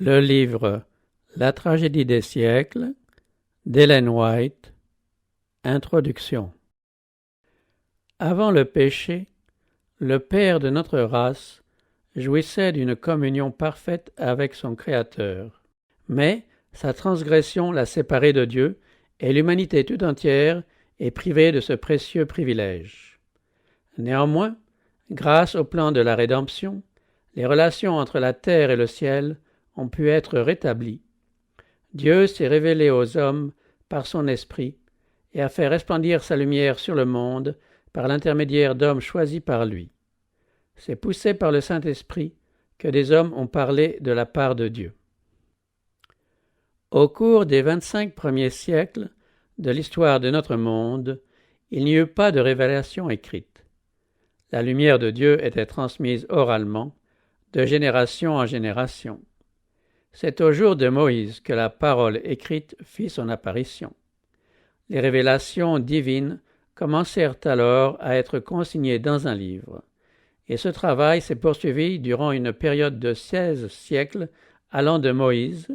Le livre La tragédie des siècles d'Ellen White. Introduction. Avant le péché, le Père de notre race jouissait d'une communion parfaite avec son Créateur. Mais sa transgression l'a séparé de Dieu et l'humanité tout entière est privée de ce précieux privilège. Néanmoins, grâce au plan de la rédemption, les relations entre la terre et le ciel ont pu être rétablies. Dieu s'est révélé aux hommes par son Esprit et a fait resplendir sa lumière sur le monde par l'intermédiaire d'hommes choisis par lui. C'est poussé par le Saint-Esprit que des hommes ont parlé de la part de Dieu. Au cours des 25 premiers siècles de l'histoire de notre monde, il n'y eut pas de révélation écrite. La lumière de Dieu était transmise oralement, de génération en génération. C'est au jour de Moïse que la parole écrite fit son apparition. Les révélations divines commencèrent alors à être consignées dans un livre, et ce travail s'est poursuivi durant une période de 16 siècles allant de Moïse,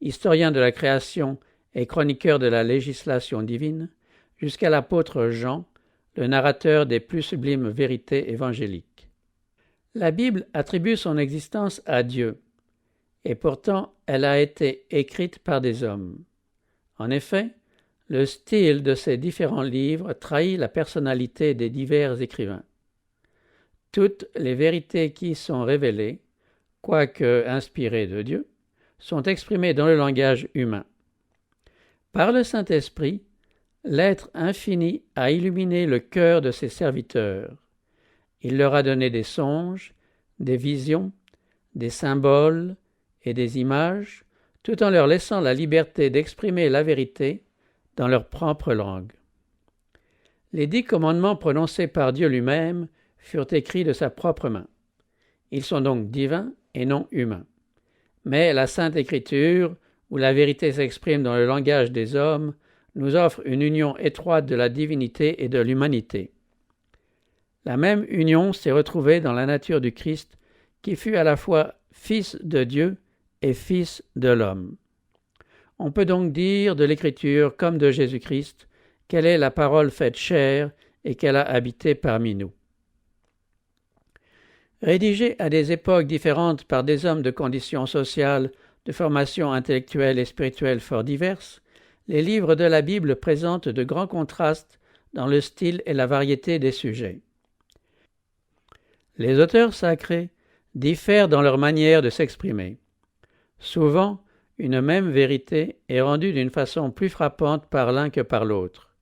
historien de la création et chroniqueur de la législation divine, jusqu'à l'apôtre Jean, le narrateur des plus sublimes vérités évangéliques. La Bible attribue son existence à Dieu, et pourtant elle a été écrite par des hommes. En effet, le style de ces différents livres trahit la personnalité des divers écrivains. Toutes les vérités qui y sont révélées, quoique inspirées de Dieu, sont exprimées dans le langage humain. Par le Saint-Esprit, l'Être infini a illuminé le cœur de ses serviteurs. Il leur a donné des songes, des visions, des symboles et des images, tout en leur laissant la liberté d'exprimer la vérité dans leur propre langue. Les 10 commandements prononcés par Dieu lui-même furent écrits de sa propre main. Ils sont donc divins et non humains. Mais la Sainte Écriture, où la vérité s'exprime dans le langage des hommes, nous offre une union étroite de la divinité et de l'humanité. La même union s'est retrouvée dans la nature du Christ, qui fut à la fois Fils de Dieu et Fils de l'homme. On peut donc dire de l'Écriture comme de Jésus-Christ qu'elle est la parole faite chair et qu'elle a habité parmi nous. Rédigés à des époques différentes par des hommes de conditions sociales, de formation intellectuelle et spirituelle fort diverses, les livres de la Bible présentent de grands contrastes dans le style et la variété des sujets. Les auteurs sacrés diffèrent dans leur manière de s'exprimer. Souvent, une même vérité est rendue d'une façon plus frappante par l'un que par l'autre.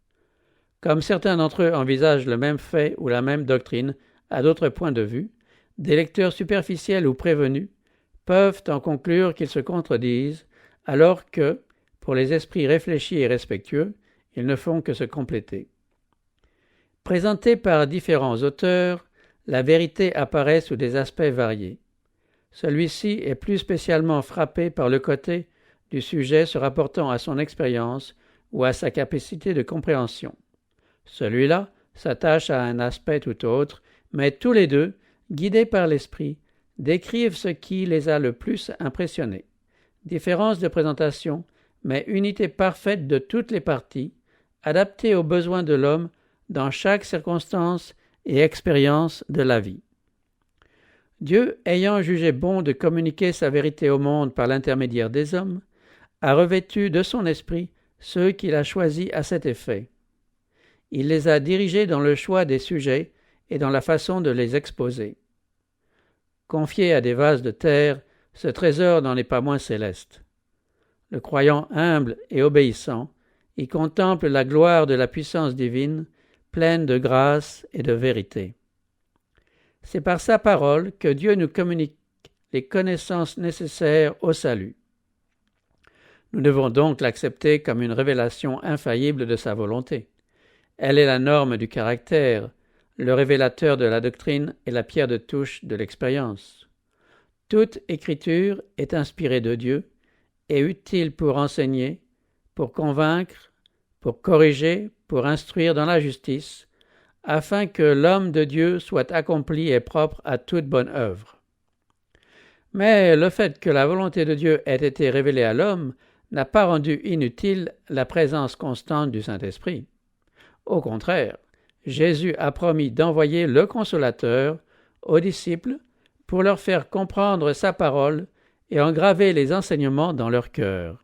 Comme certains d'entre eux envisagent le même fait ou la même doctrine à d'autres points de vue, des lecteurs superficiels ou prévenus peuvent en conclure qu'ils se contredisent, alors que, pour les esprits réfléchis et respectueux, ils ne font que se compléter. Présentée par différents auteurs, la vérité apparaît sous des aspects variés. Celui-ci est plus spécialement frappé par le côté du sujet se rapportant à son expérience ou à sa capacité de compréhension. Celui-là s'attache à un aspect tout autre, mais tous les deux, guidés par l'esprit, décrivent ce qui les a le plus impressionnés. Différence de présentation, mais unité parfaite de toutes les parties, adaptée aux besoins de l'homme dans chaque circonstance et expérience de la vie. Dieu, ayant jugé bon de communiquer sa vérité au monde par l'intermédiaire des hommes, a revêtu de son esprit ceux qu'il a choisis à cet effet. Il les a dirigés dans le choix des sujets et dans la façon de les exposer. Confié à des vases de terre, ce trésor n'en est pas moins céleste. Le croyant humble et obéissant y contemple la gloire de la puissance divine, pleine de grâce et de vérité. C'est par sa parole que Dieu nous communique les connaissances nécessaires au salut. Nous devons donc l'accepter comme une révélation infaillible de sa volonté. Elle est la norme du caractère, le révélateur de la doctrine et la pierre de touche de l'expérience. Toute écriture est inspirée de Dieu et utile pour enseigner, pour convaincre, pour corriger, pour instruire dans la justice, afin que l'homme de Dieu soit accompli et propre à toute bonne œuvre. Mais le fait que la volonté de Dieu ait été révélée à l'homme n'a pas rendu inutile la présence constante du Saint-Esprit. Au contraire, Jésus a promis d'envoyer le Consolateur aux disciples pour leur faire comprendre sa parole et engraver les enseignements dans leur cœur.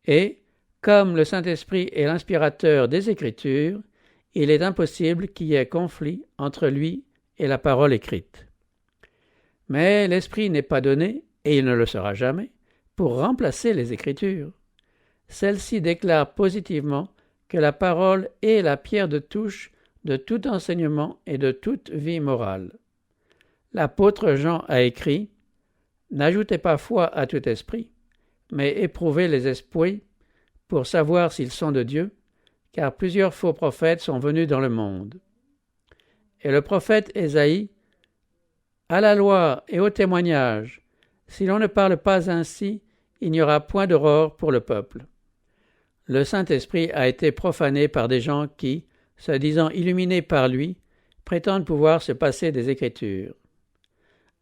Et, comme le Saint-Esprit est l'inspirateur des Écritures, il est impossible qu'il y ait conflit entre lui et la parole écrite. Mais l'Esprit n'est pas donné, et il ne le sera jamais, pour remplacer les Écritures. Celles-ci déclarent positivement que la parole est la pierre de touche de tout enseignement et de toute vie morale. L'apôtre Jean a écrit « N'ajoutez pas foi à tout esprit, mais éprouvez les esprits pour savoir s'ils sont de Dieu, car plusieurs faux prophètes sont venus dans le monde. » Et le prophète Ésaïe « À la loi et au témoignage, si l'on ne parle pas ainsi, il n'y aura point d'aurore pour le peuple. » Le Saint-Esprit a été profané par des gens qui, se disant illuminés par lui, prétendent pouvoir se passer des Écritures.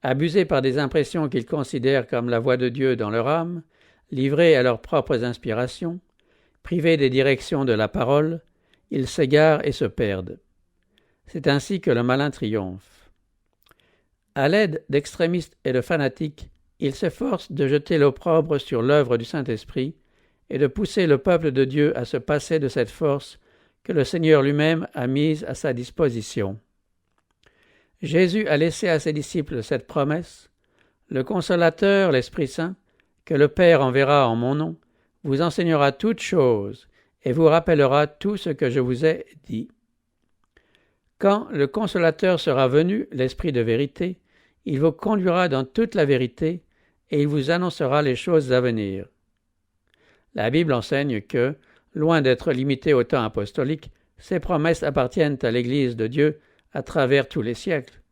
Abusés par des impressions qu'ils considèrent comme la voix de Dieu dans leur âme, livrés à leurs propres inspirations, privés des directions de la parole, ils s'égarent et se perdent. C'est ainsi que le malin triomphe. À l'aide d'extrémistes et de fanatiques, ils s'efforcent de jeter l'opprobre sur l'œuvre du Saint-Esprit et de pousser le peuple de Dieu à se passer de cette force que le Seigneur lui-même a mise à sa disposition. Jésus a laissé à ses disciples cette promesse « Le Consolateur, l'Esprit Saint, que le Père enverra en mon nom, vous enseignera toutes choses et vous rappellera tout ce que je vous ai dit. » Quand le Consolateur sera venu, l'Esprit de vérité, il vous conduira dans toute la vérité et il vous annoncera les choses à venir. La Bible enseigne que, loin d'être limitée au temps apostolique, ces promesses appartiennent à l'Église de Dieu à travers tous les siècles.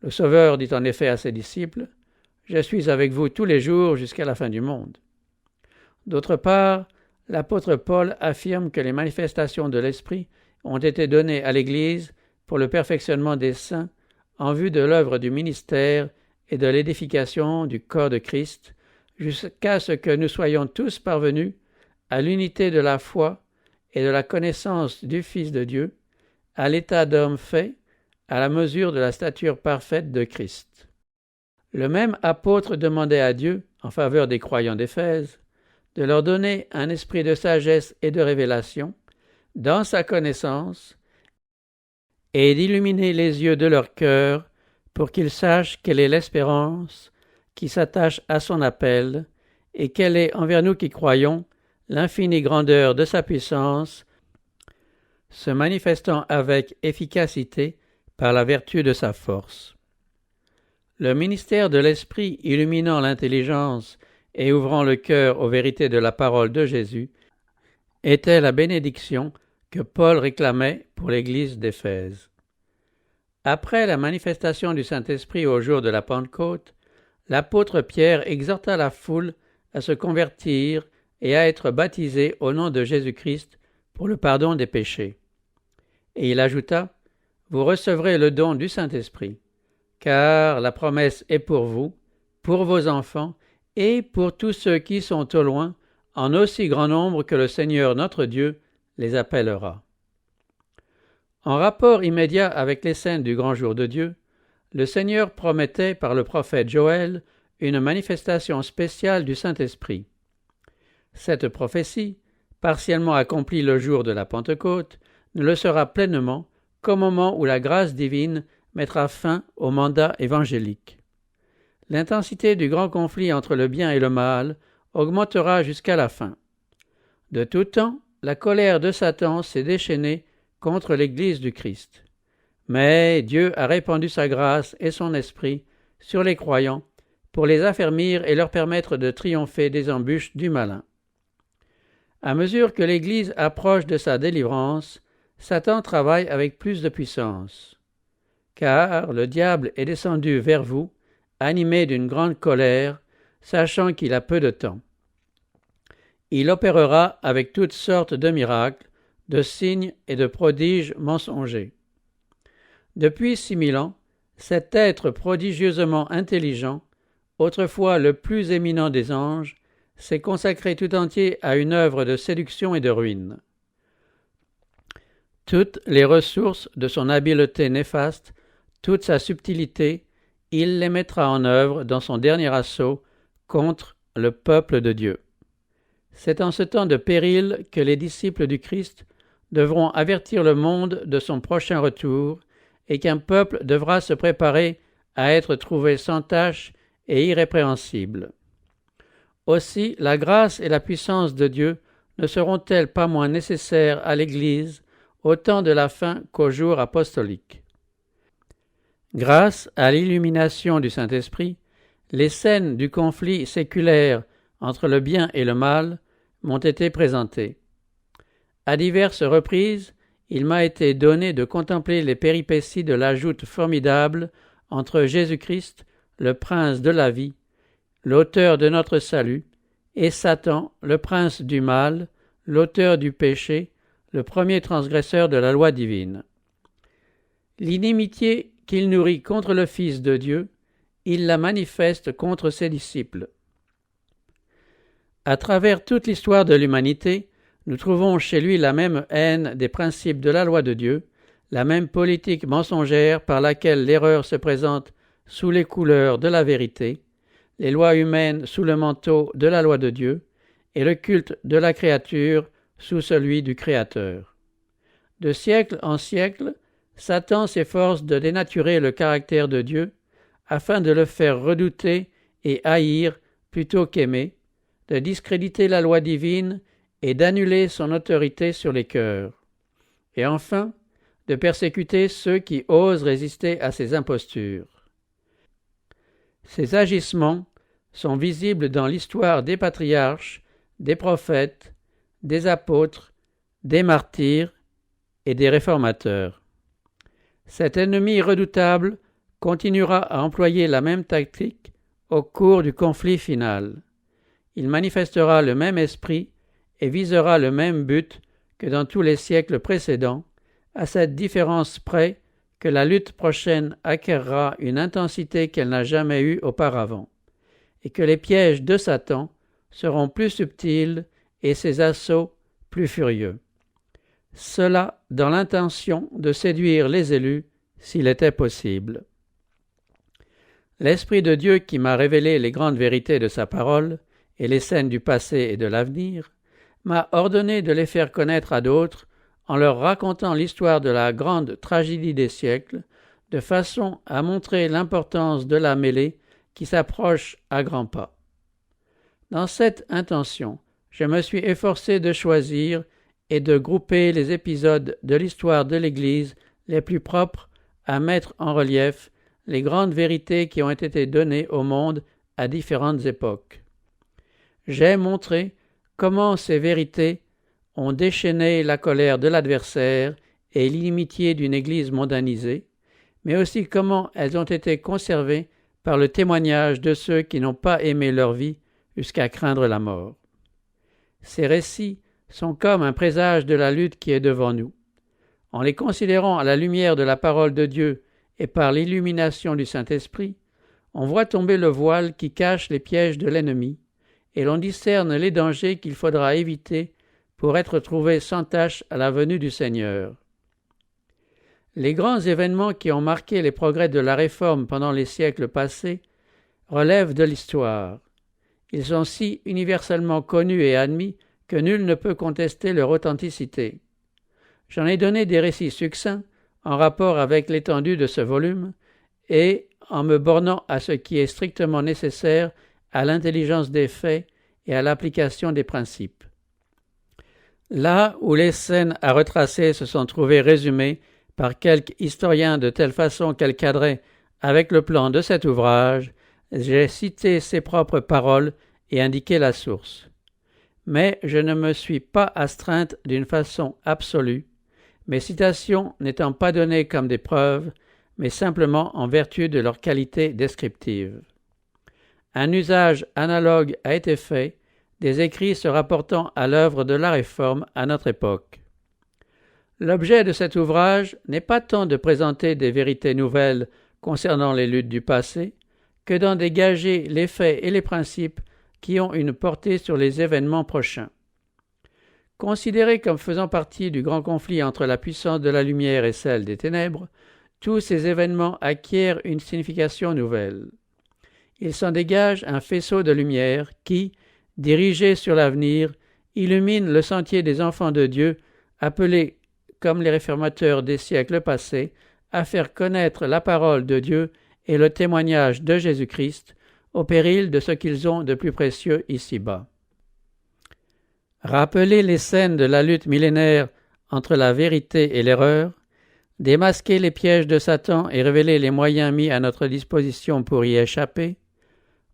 Le Sauveur dit en effet à ses disciples « Je suis avec vous tous les jours jusqu'à la fin du monde. » D'autre part, l'apôtre Paul affirme que les manifestations de l'Esprit ont été données à l'Église pour le perfectionnement des saints en vue de l'œuvre du ministère et de l'édification du corps de Christ, jusqu'à ce que nous soyons tous parvenus à l'unité de la foi et de la connaissance du Fils de Dieu, à l'état d'homme fait, à la mesure de la stature parfaite de Christ. Le même apôtre demandait à Dieu, en faveur des croyants d'Éphèse, de leur donner un esprit de sagesse et de révélation, dans sa connaissance, et d'illuminer les yeux de leur cœur, pour qu'ils sachent quelle est l'espérance qui s'attache à son appel, et quelle est envers nous qui croyons l'infinie grandeur de sa puissance, se manifestant avec efficacité par la vertu de sa force. Le ministère de l'Esprit illuminant l'intelligence et ouvrant le cœur aux vérités de la parole de Jésus était la bénédiction que Paul réclamait pour l'Église d'Éphèse. Après la manifestation du Saint-Esprit au jour de la Pentecôte, l'apôtre Pierre exhorta la foule à se convertir et à être baptisés au nom de Jésus-Christ pour le pardon des péchés. Et il ajouta « Vous recevrez le don du Saint-Esprit, car la promesse est pour vous, pour vos enfants et pour tous ceux qui sont au loin, en aussi grand nombre que le Seigneur notre Dieu les appellera. » En rapport immédiat avec les scènes du grand jour de Dieu, le Seigneur promettait par le prophète Joël une manifestation spéciale du Saint-Esprit. Cette prophétie, partiellement accomplie le jour de la Pentecôte, ne le sera pleinement qu'au moment où la grâce divine mettra fin au mandat évangélique. L'intensité du grand conflit entre le bien et le mal augmentera jusqu'à la fin. De tout temps, la colère de Satan s'est déchaînée contre l'Église du Christ. Mais Dieu a répandu sa grâce et son esprit sur les croyants pour les affermir et leur permettre de triompher des embûches du malin. À mesure que l'Église approche de sa délivrance, Satan travaille avec plus de puissance. Car le diable est descendu vers vous, animé d'une grande colère, sachant qu'il a peu de temps. Il opérera avec toutes sortes de miracles, de signes et de prodiges mensongers. Depuis 6000 ans, cet être prodigieusement intelligent autrefois le plus éminent des anges, s'est consacré tout entier à une œuvre de séduction et de ruine. Toutes les ressources de son habileté néfaste, toute sa subtilité, il les mettra en œuvre dans son dernier assaut contre le peuple de Dieu. C'est en ce temps de péril que les disciples du Christ devront avertir le monde de son prochain retour et qu'un peuple devra se préparer à être trouvé sans tache et irrépréhensible. Aussi, la grâce et la puissance de Dieu ne seront-elles pas moins nécessaires à l'Église au temps de la fin qu'au jour apostolique. Grâce à l'illumination du Saint-Esprit, les scènes du conflit séculaire entre le bien et le mal m'ont été présentées. À diverses reprises, il m'a été donné de contempler les péripéties de la joute formidable entre Jésus-Christ, le prince de la vie, l'auteur de notre salut, et Satan, le prince du mal, l'auteur du péché, le premier transgresseur de la loi divine. L'inimitié qu'il nourrit contre le Fils de Dieu, il la manifeste contre ses disciples. À travers toute l'histoire de l'humanité, nous trouvons chez lui la même haine des principes de la loi de Dieu, la même politique mensongère par laquelle l'erreur se présente sous les couleurs de la vérité, les lois humaines sous le manteau de la loi de Dieu, et le culte de la créature sous celui du Créateur. De siècle en siècle, Satan s'efforce de dénaturer le caractère de Dieu afin de le faire redouter et haïr plutôt qu'aimer, de discréditer la loi divine et d'annuler son autorité sur les cœurs, et enfin de persécuter ceux qui osent résister à ses impostures. Ces agissements sont visibles dans l'histoire des patriarches, des prophètes, des apôtres, des martyrs et des réformateurs. Cet ennemi redoutable continuera à employer la même tactique au cours du conflit final. Il manifestera le même esprit et visera le même but que dans tous les siècles précédents, à cette différence près que la lutte prochaine acquerra une intensité qu'elle n'a jamais eue auparavant, et que les pièges de Satan seront plus subtils et ses assauts plus furieux. Cela dans l'intention de séduire les élus s'il était possible. L'Esprit de Dieu qui m'a révélé les grandes vérités de sa parole et les scènes du passé et de l'avenir m'a ordonné de les faire connaître à d'autres en leur racontant l'histoire de la grande tragédie des siècles, de façon à montrer l'importance de la mêlée qui s'approche à grands pas. Dans cette intention, je me suis efforcé de choisir et de grouper les épisodes de l'histoire de l'Église les plus propres à mettre en relief les grandes vérités qui ont été données au monde à différentes époques. J'ai montré comment ces vérités ont déchaîné la colère de l'adversaire et l'inimitié d'une Église mondanisée, mais aussi comment elles ont été conservées par le témoignage de ceux qui n'ont pas aimé leur vie jusqu'à craindre la mort. Ces récits sont comme un présage de la lutte qui est devant nous. En les considérant à la lumière de la parole de Dieu et par l'illumination du Saint-Esprit, on voit tomber le voile qui cache les pièges de l'ennemi, et l'on discerne les dangers qu'il faudra éviter pour être trouvé sans tache à la venue du Seigneur. Les grands événements qui ont marqué les progrès de la Réforme pendant les siècles passés relèvent de l'histoire. Ils sont si universellement connus et admis que nul ne peut contester leur authenticité. J'en ai donné des récits succincts en rapport avec l'étendue de ce volume et en me bornant à ce qui est strictement nécessaire à l'intelligence des faits et à l'application des principes. Là où les scènes à retracer se sont trouvées résumées par quelques historiens de telle façon qu'elles cadraient avec le plan de cet ouvrage, j'ai cité ses propres paroles et indiqué la source. Mais je ne me suis pas astreinte d'une façon absolue, mes citations n'étant pas données comme des preuves, mais simplement en vertu de leur qualité descriptive. Un usage analogue a été fait des écrits se rapportant à l'œuvre de la Réforme à notre époque. L'objet de cet ouvrage n'est pas tant de présenter des vérités nouvelles concernant les luttes du passé que d'en dégager les faits et les principes qui ont une portée sur les événements prochains. Considérés comme faisant partie du grand conflit entre la puissance de la lumière et celle des ténèbres, tous ces événements acquièrent une signification nouvelle. Il s'en dégage un faisceau de lumière qui, dirigé sur l'avenir, illumine le sentier des enfants de Dieu, appelés, comme les réformateurs des siècles passés, à faire connaître la parole de Dieu et le témoignage de Jésus-Christ, au péril de ce qu'ils ont de plus précieux ici-bas. Rappeler les scènes de la lutte millénaire entre la vérité et l'erreur, démasquer les pièges de Satan et révéler les moyens mis à notre disposition pour y échapper,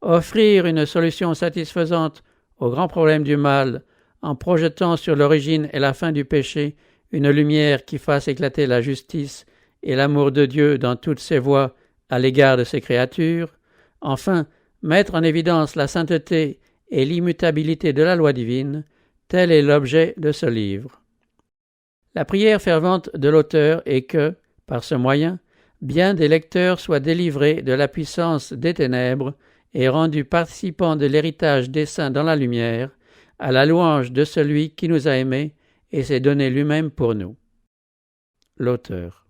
offrir une solution satisfaisante aux grands problèmes du mal en projetant sur l'origine et la fin du péché une lumière qui fasse éclater la justice et l'amour de Dieu dans toutes ses voies à l'égard de ses créatures, enfin mettre en évidence la sainteté et l'immutabilité de la loi divine, tel est l'objet de ce livre. La prière fervente de l'auteur est que, par ce moyen, bien des lecteurs soient délivrés de la puissance des ténèbres et rendus participants de l'héritage des saints dans la lumière, à la louange de celui qui nous a aimés et s'est donné lui-même pour nous. L'auteur.